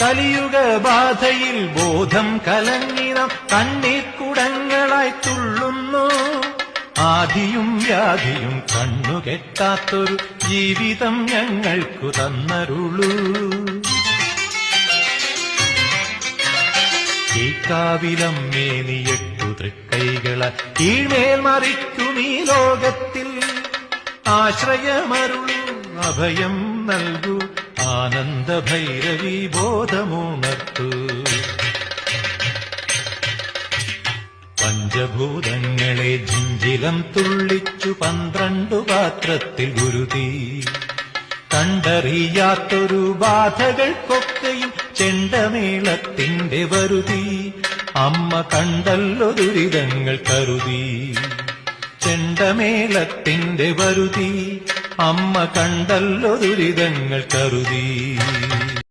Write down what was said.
കലിയുഗ ബാധയിൽ ബോധം കലങ്ങിനം കണ്ണീർക്കുടങ്ങളായി തുള്ളുന്നു. ആദിയും വ്യാധിയും കണ്ണുകെട്ടാത്തൊരു ജീവിതം ഞങ്ങൾക്കു തന്നരുളൂ. ഈ കാവിലമ്മേ നീ 8 തൃക്കൈകള കീഴ്മേൽ മറിക്കുമീ ലോകത്തിൽ. ആശ്രയമരുളൂ, അഭയം നൽകൂ, ആനന്ദ ഭൈരവി ബോധമുണർത്തൂ. പഞ്ചഭൂതങ്ങളെ ജിഞ്ചിലം തുള്ളിച്ചു 12 പാത്രത്തിൽ ഗുരുതി. കണ്ടറിയാത്തൊരു ബാധകൾക്കൊക്കെയും ചെണ്ടമേളത്തിന്റെ വരുതി. അമ്മ കണ്ടല്ലോ ദുരിതങ്ങൾ കരുതി. ചെണ്ടമേളത്തിന്റെ വരുതി. അമ്മ കണ്ടല്ലോ ദുരിതങ്ങൾ കരുതി.